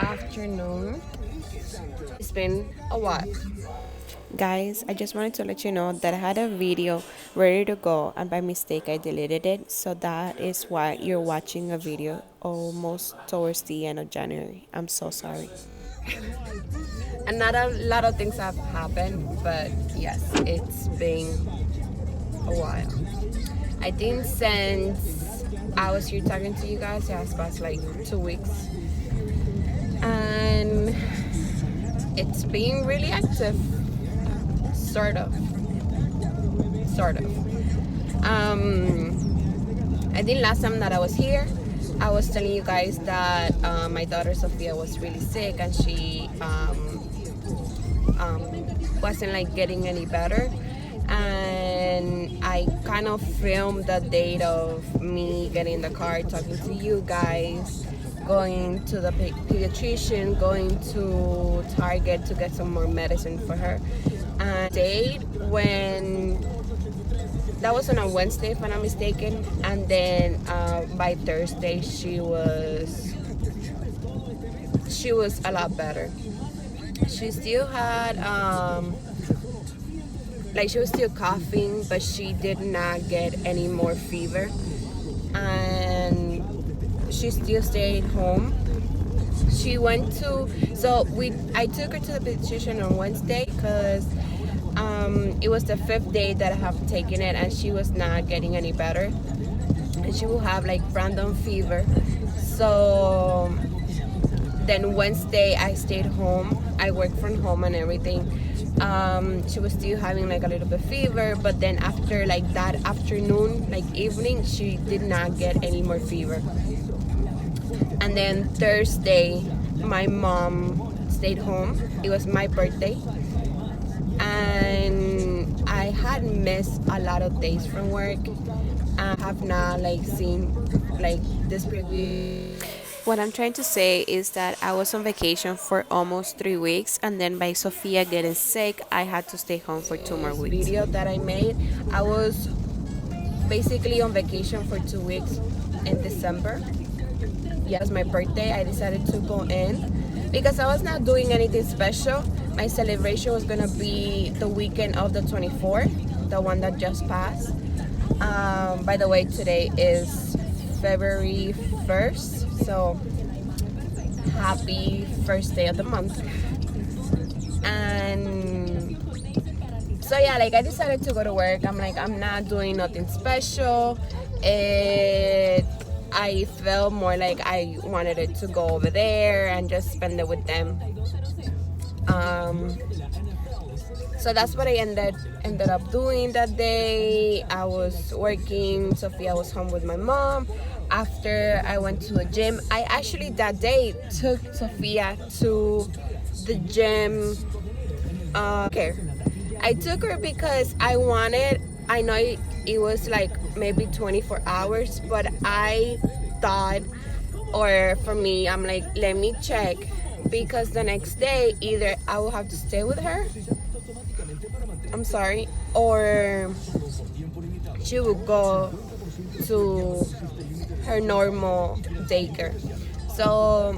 afternoon. It's been a while. Guys, I just wanted to let you know that I had a video ready to go and by mistake I deleted it. So that is why you're watching a video almost towards the end of January. I'm so sorry. And not a lot of things have happened, but yes, it's been a while. I think since I was here talking to you guys, it has passed like 2 weeks. And it's been really active. Sort of. I think last time that I was here, I was telling you guys that my daughter Sophia was really sick and she wasn't like getting any better. And I kind of filmed the date of me getting in the car, talking to you guys, going to the pediatrician, going to Target to get some more medicine for her. And date when that was on a Wednesday, if I'm not mistaken, and then by Thursday she was a lot better. She still had she was still coughing, but she did not get any more fever, and she still stayed home. She went to I took her to the pediatrician on Wednesday because it was the 5th day that I have taken it, and she was not getting any better, and she will have like random fever. So then Wednesday I stayed home. I worked from home and everything. She was still having like a little bit fever, but then after like that afternoon, like evening, she did not get any more fever. And then Thursday my mom stayed home. It was my birthday, and I had missed a lot of days from work. I have not like seen like this preview. What I'm trying to say is that I was on vacation for almost 3 weeks, and then by Sophia getting sick, I had to stay home for 2 more weeks. Video that I made, I was basically on vacation for 2 weeks in December. Yes, my birthday, I decided to go in because I was not doing anything special. My celebration was gonna be the weekend of the 24th, the one that just passed. By the way, today is February 1st, so happy first day of the month. And so yeah, like I decided to go to work. I'm like, I'm not doing nothing special. I felt more like I wanted it to go over there and just spend it with them. So that's what I ended up doing that day. I was working. Sophia was home with my mom. After I went to the gym, I actually that day took Sophia to the gym. I took her because I know it was like maybe 24 hours, but I thought, or for me, I'm like, let me check, because the next day either I will have to stay with her, or she will go to her normal daycare. So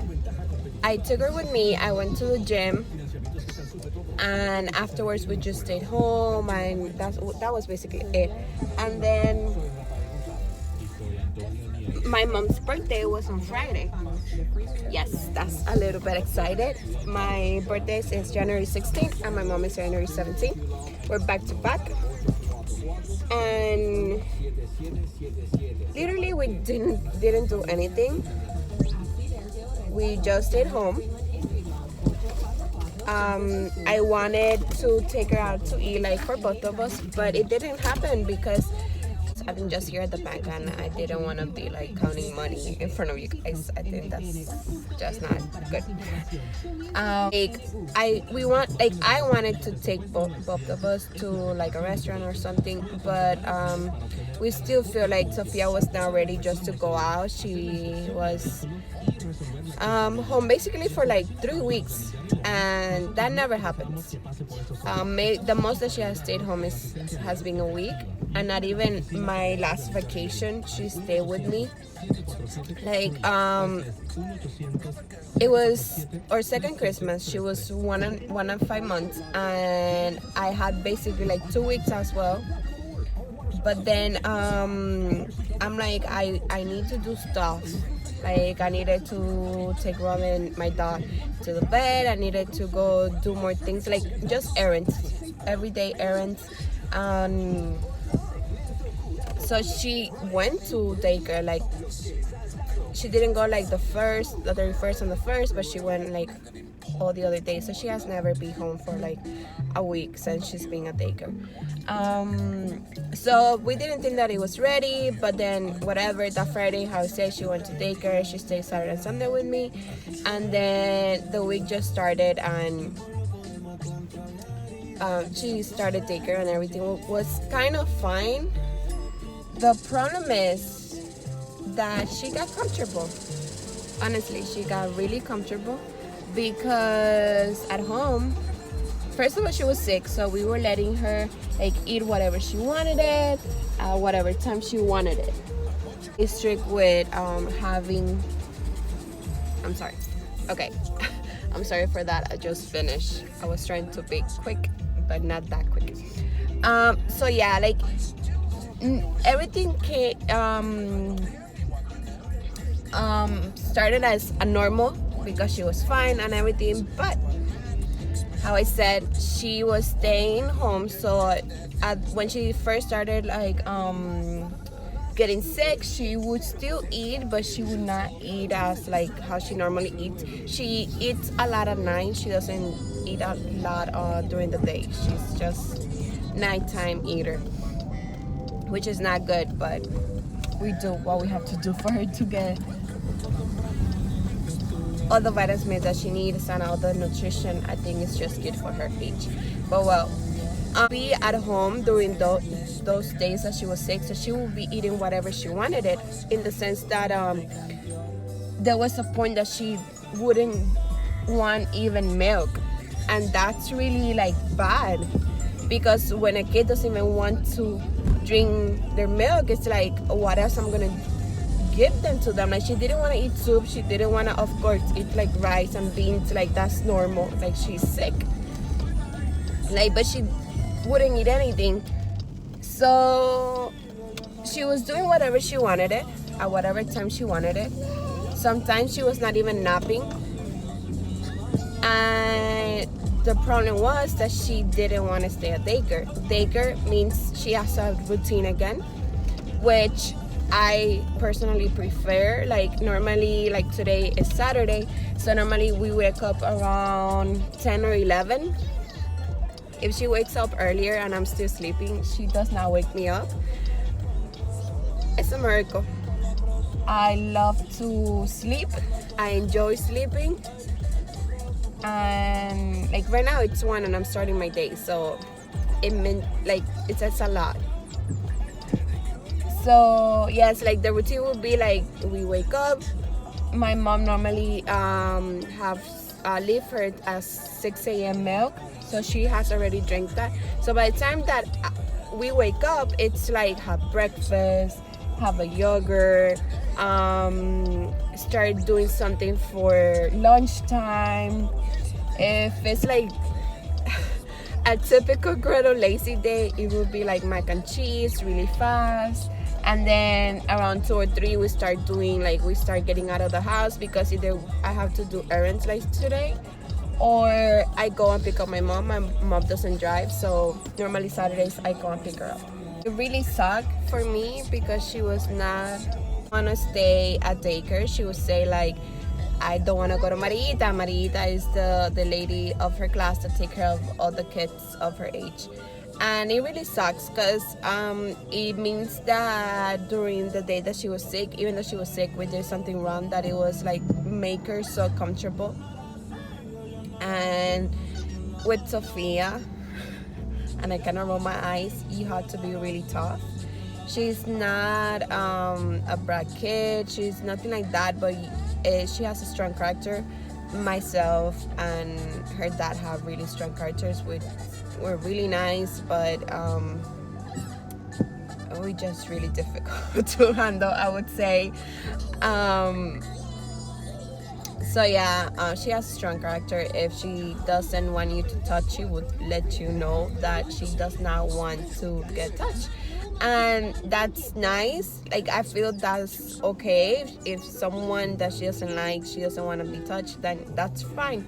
I took her with me. I went to the gym, and afterwards we just stayed home, and that was basically it. And then my mom's birthday was on Friday. Yes, that's a little bit excited. My birthday is January 16th and my mom is January 17th. We're back to back, and literally we didn't do anything. We just stayed home. I wanted to take her out to eat, like for both of us, but it didn't happen because I'm just here at the bank and I didn't want to be like counting money in front of you guys. I think that's just not good. I wanted to take both of us to like a restaurant or something, but we still feel like Sophia was not ready just to go out. She was home basically for like 3 weeks, and that never happens. The most that she has stayed home has been a week. and not even my last vacation she stayed with me. Like it was our second Christmas. She was 1 and 5 months, and I had basically like 2 weeks as well. But then I'm like, I need to do stuff. Like I needed to take Robin, my dog, to the bed. I needed to go do more things, like just errands, everyday errands. So she went to daycare. Like she didn't go like the 31st and the 1st, but she went like all the other days. So she has never been home for like a week since she's been at daycare. So we didn't think that it was ready, but then whatever, that Friday, how I said, she went to daycare. She stayed Saturday and Sunday with me, and then the week just started, and she started daycare, and everything was kind of fine. The problem is that she got comfortable. Honestly, she got really comfortable because at home, first of all, she was sick, so we were letting her like eat whatever she wanted it, whatever time she wanted it. It's strict with having. I'm sorry. Okay, I'm sorry for that. I just finished. I was trying to be quick, but not that quick. So yeah, like everything started as a normal because she was fine and everything, but how I said, she was staying home. So when she first started like getting sick, she would still eat, but she would not eat as like how she normally eats. She eats a lot at night. She doesn't eat a lot during the day. She's just nighttime eater, which is not good, but we do what we have to do for her to get all the vitamins that she needs and all the nutrition. I think it's just good for her age. But well, be at home during those days that she was sick, so she would be eating whatever she wanted it, in the sense that there was a point that she wouldn't want even milk, and that's really like bad, because when a kid doesn't even want to drink their milk, it's like, what else I'm gonna give them to them? Like she didn't want to eat soup, she didn't want to, of course, eat like rice and beans, like that's normal, like she's sick, like, but she wouldn't eat anything. So she was doing whatever she wanted it at whatever time she wanted it. Sometimes she was not even napping, and the problem was that she didn't want to stay at daycare. Daycare means she has a routine again, which I personally prefer. Like normally, like today is Saturday, so normally we wake up around 10 or 11. If she wakes up earlier and I'm still sleeping, she does not wake me up. It's a miracle. I love to sleep. I enjoy sleeping. And like right now it's 1 and I'm starting my day, so it meant like it's a lot. So yes, like the routine will be like we wake up. My mom normally leave her at 6 a.m. milk, so she has already drank that. So by the time that we wake up, it's like have breakfast, have a yogurt, start doing something for lunchtime. If it's like a typical Gretel lazy day, it would be like mac and cheese really fast. And then around 2 or 3 we start getting out of the house, because either I have to do errands like today, or I go and pick up my mom. My mom doesn't drive, so normally Saturdays I go and pick her up. It really sucked for me because she was not wanna stay at daycare. She would say like, I don't want to go to Marita. Marita is the lady of her class that take care of all the kids of her age. And it really sucks because it means that during the day that she was sick, even though she was sick, we did something wrong, that it was like make her so comfortable. And with Sophia, and I cannot roll my eyes, you have to be really tough. She's not a brat kid, she's nothing like that, but she has a strong character. Myself and her dad have really strong characters, which were really nice, but we just really difficult to handle, I would say. So yeah, she has a strong character. If she doesn't want you to touch, she would let you know that she does not want to get touched, and that's nice. Like, I feel that's okay. If someone that she doesn't like, she doesn't want to be touched, then that's fine.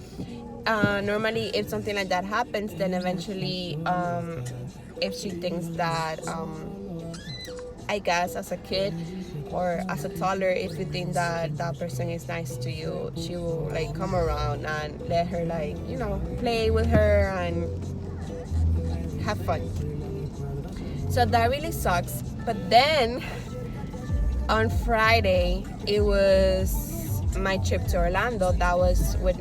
Normally, if something like that happens, then eventually, if she thinks that, I guess as a kid or as a toddler, if you think that that person is nice to you, she will like come around and let her, like, play with her and have fun. So that really sucks. But then on Friday, it was my trip to Orlando. That was with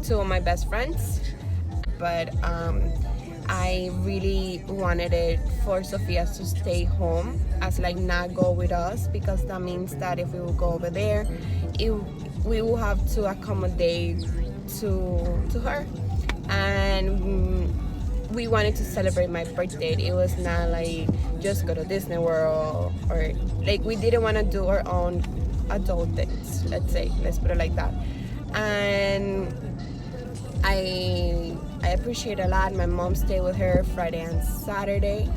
two of my best friends. But I really wanted it for Sophia to stay home, as like not go with us, because that means that if we will go over there, we will have to accommodate to her, and we wanted to celebrate my birthday. It was not like just go to Disney World, or like we didn't want to do our own adult things. Let's put it like that. And I appreciate a lot. My mom stayed with her Friday and Saturday.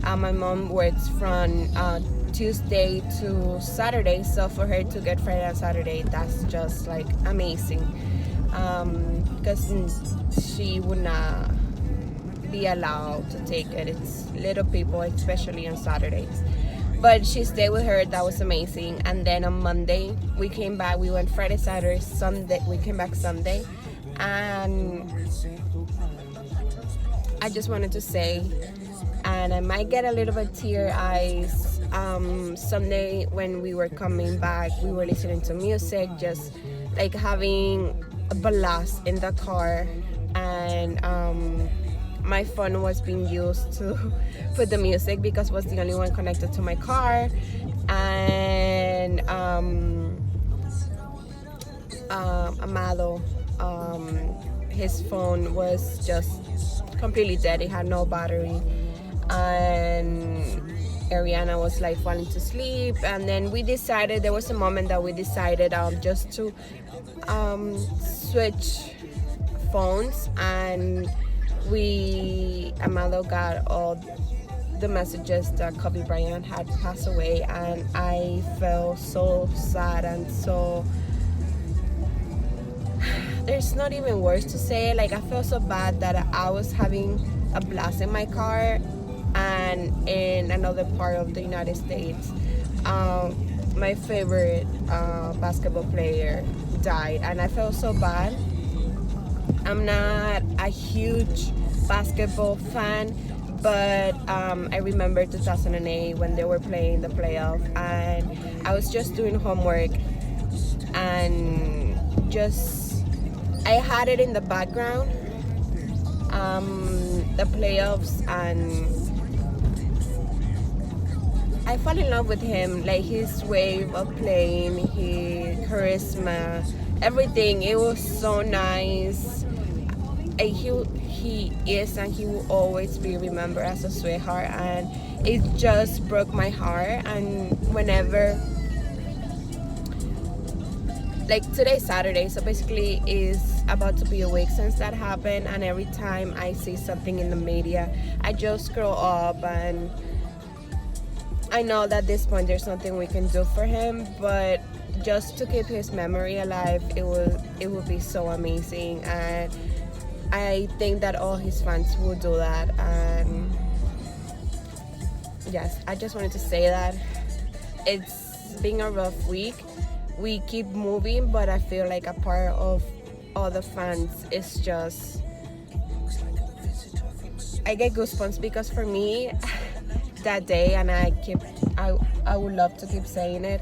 My mom works from Tuesday to Saturday, so for her to get Friday and Saturday, that's just like amazing. Because she would not be allowed to take it. It's little people, especially on Saturdays. But she stayed with her. That was amazing. And then on Monday, we came back. We went Friday, Saturday, Sunday. We came back Sunday. And I just wanted to say, and I might get a little bit tear eyes. Sunday when we were coming back, we were listening to music, just like having a blast in the car, and my phone was being used to put the music because it was the only one connected to my car. And Amado, his phone was just completely dead. It had no battery, and Ariana was like falling to sleep. And then we decided, there was a moment that we decided just to switch phones, and Amado got all the messages that Kobe Bryant had passed away, and I felt so sad and so, there's not even words to say. Like, I felt so bad that I was having a blast in my car, and in another part of the United States, my favorite basketball player died, and I felt so bad. I'm not a huge basketball fan, but I remember 2008 when they were playing the playoff, and I was just doing homework, and I had it in the background, the playoffs, and I fell in love with him. Like, his way of playing, his charisma, everything. It was so nice. He is, and he will always be remembered as a sweetheart, and it just broke my heart. And whenever, like, today's Saturday, so basically is about to be a week since that happened, and every time I see something in the media, I just scroll up, and I know that at this point there's nothing we can do for him, but just to keep his memory alive, it would be so amazing. And I think that all his fans will do that. And yes, I just wanted to say that it's been a rough week. We keep moving, but I feel like a part of all the fans is just, I get goosebumps, because for me, that day, and I would love to keep saying it,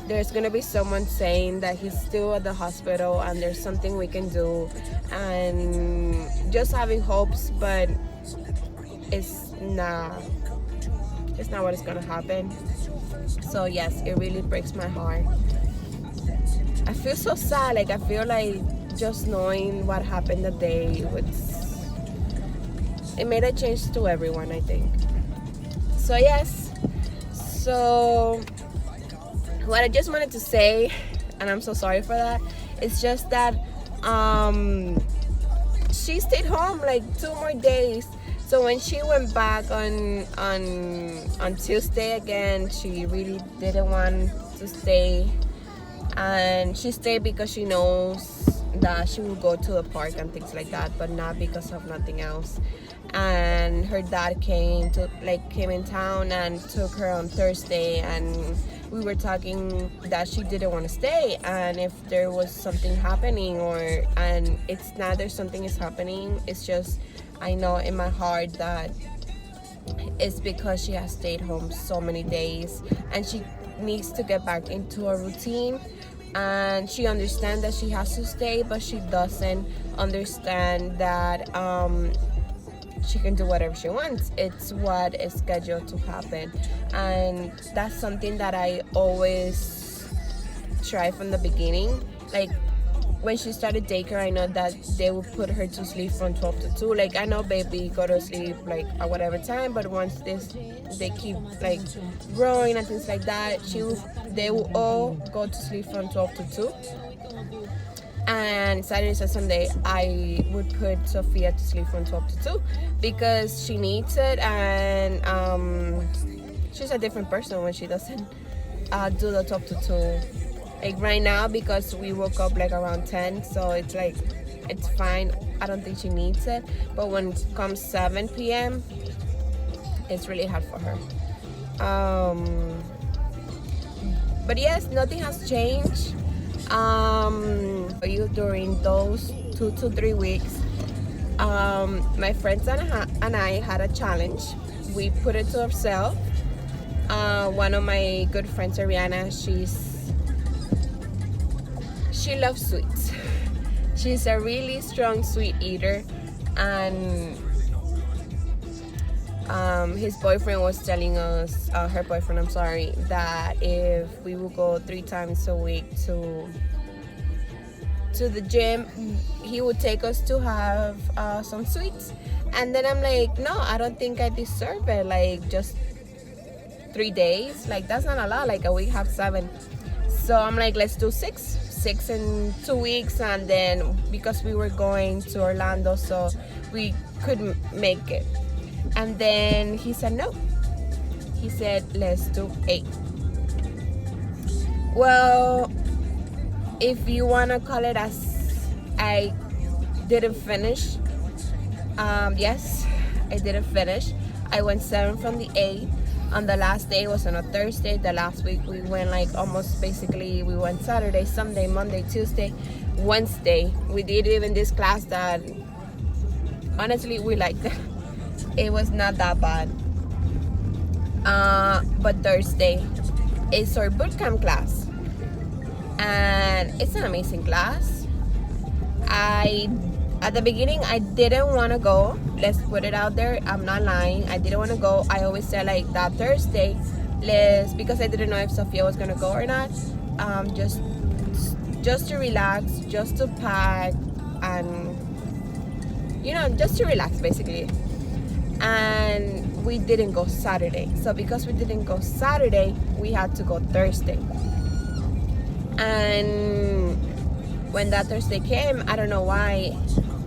there's gonna be someone saying that he's still at the hospital and there's something we can do, and just having hopes, but it's not what is gonna happen. So yes, it really breaks my heart. I feel so sad. Like, I feel like just knowing what happened that day, it made a change to everyone, I think. So yes, so what I just wanted to say, and I'm so sorry for that, it's just that she stayed home like 2 more days. So when she went back on Tuesday again, she really didn't want to stay, and she stayed because she knows that she will go to the park and things like that, but not because of nothing else. And her dad came in town and took her on Thursday, and we were talking that she didn't want to stay, and if there was something happening, and it's not that something is happening, it's just I know in my heart that it's because she has stayed home so many days and she needs to get back into a routine. And she understands that she has to stay, but she doesn't understand that she can do whatever she wants. It's what is scheduled to happen, and that's something that I always try from the beginning. Like when she started daycare, I know that they would put her to sleep from 12 to 2. Like I know baby go to sleep like at whatever time, but once they keep like growing and things like that, they will all go to sleep from 12 to 2. And Saturday and Sunday, I would put Sophia to sleep from 12 to 2 because she needs it, and she's a different person when she doesn't do the 12 to 2. Like right now, because we woke up like around 10, so it's like, it's fine. I don't think she needs it. But when it comes 7 p.m., it's really hard for her. But yes, nothing has changed. For you during those 2 to 3 weeks, my friends and I had a challenge. We put it to ourselves. One of my good friends, Ariana, she loves sweets. She's a really strong sweet eater, and his boyfriend was telling us, her boyfriend, I'm sorry, that if we will go 3 times a week to the gym, he would take us to have some sweets. And then I'm like, no, I don't think I deserve it. Like just 3 days, like that's not a lot. Like a week have 7. So I'm like, let's do 6 in 2 weeks. And then because we were going to Orlando, so we couldn't make it. And then he said no. He said, let's do 8. Well, if you want to call it as I didn't finish, yes, I didn't finish. I went 7 from the 8. On the last day, was on a Thursday. The last week we went like almost basically, we went Saturday, Sunday, Monday, Tuesday, Wednesday. We did even this class that honestly we liked it. It was not that bad. But Thursday is our bootcamp class, and it's an amazing class. At the beginning, I didn't want to go. Let's put it out there. I'm not lying. I didn't want to go. I always said like that Thursday, because I didn't know if Sophia was gonna go or not. Just to relax, just to pack, and just to relax basically. And we didn't go Saturday. So because we didn't go Saturday, we had to go Thursday. And when that Thursday came, I don't know why,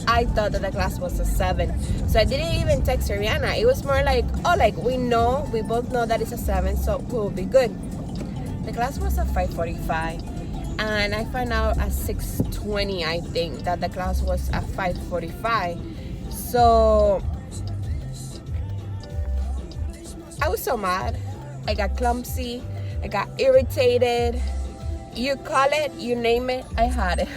I thought that the class was a 7. So I didn't even text Ariana. It was more like, oh, like we both know that it's a 7, so we'll be good. The class was at 5:45, and I found out at 6:20, I think, that the class was at 5:45. So I was so mad. I got clumsy. I got irritated. You call it, you name it, I had it.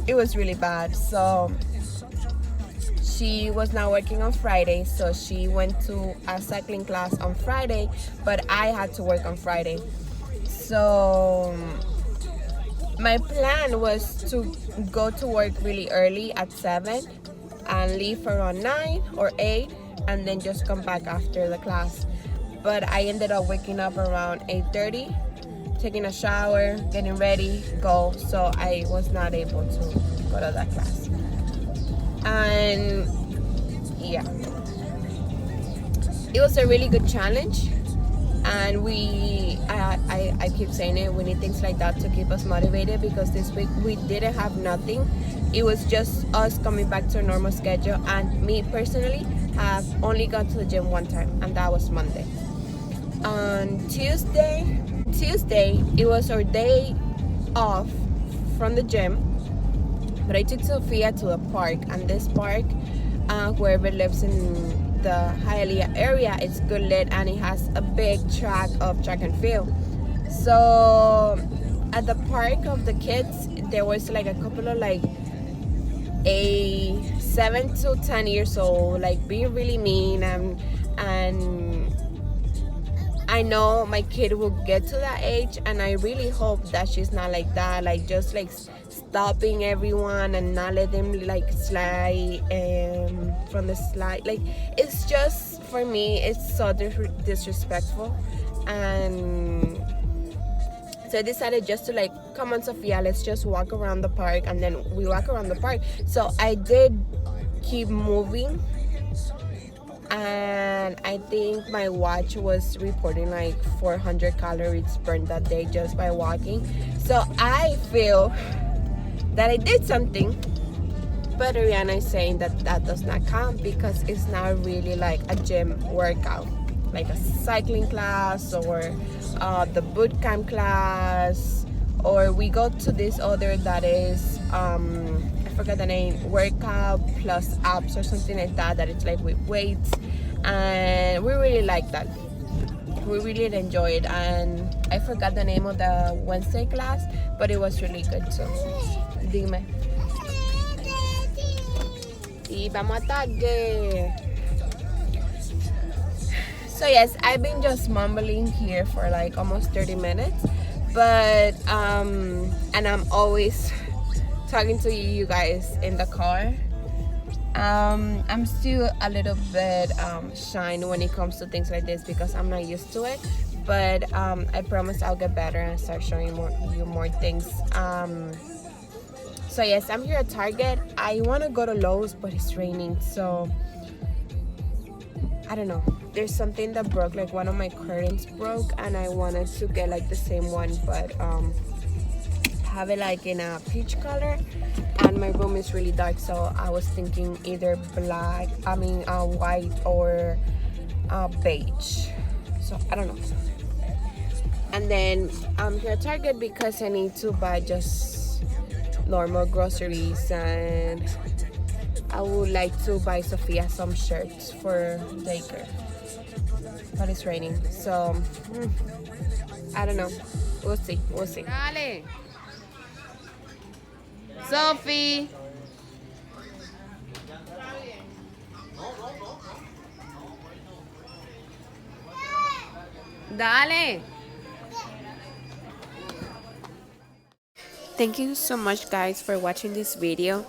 It was really bad. So she was not working on Friday, so she went to a cycling class on Friday, but I had to work on Friday. So my plan was to go to work really early at 7 and leave around 9 or 8 and then just come back after the class. But I ended up waking up around 8:30, taking a shower, getting ready, go. So I was not able to go to that class. And yeah. it was a really good challenge, and I keep saying it, we need things like that to keep us motivated, because this week we didn't have nothing. It was just us coming back to a normal schedule, and me personally have only gone to the gym one time, and that was Monday. On Tuesday it was our day off from the gym, but I took Sophia to a park, and this park, whoever lives in the Hialeah area, it's good lit, and it has a big track of track and field. So at the park of the kids, there was like a couple of like a 7 to 10 years old, like being really mean, and I know my kid will get to that age, and I really hope that she's not like that, like just like stopping everyone and not let them like slide from the slide. Like, it's just, for me, it's so disrespectful. And so I decided just to like, come on Sophia, let's just walk around the park. And then we walk around the park. So I did keep moving, and I think my watch was reporting like 400 calories burned that day just by walking. So I feel that I did something, but Ariana is saying that that does not count, because it's not really like a gym workout, like a cycling class or the boot camp class, or we go to this other that is I forgot the name, workout plus abs or something like that, that it's like with weights, and we really like that. We really enjoy it, and I forgot the name of the Wednesday class, but it was really good too. Dime. Y vamos a Target. So yes, I've been just mumbling here for like almost 30 minutes, but and I'm always talking to you guys in the car. I'm still a little bit shy when it comes to things like this, because I'm not used to it, but I promise I'll get better and start showing you more things. So yes, I'm here at Target. I want to go to Lowe's, but it's raining, so I don't know. There's something that broke, like one of my curtains broke, and I wanted to get like the same one, but have it like in a peach color, and my room is really dark, so I was thinking either white or beige. So I don't know. And then I'm here at Target because I need to buy just normal groceries, and I would like to buy Sophia some shirts for daycare, but it's raining, so I don't know. We'll see. Dale. Sophie. Dale. Thank you so much, guys, for watching this video.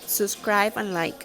Subscribe and like.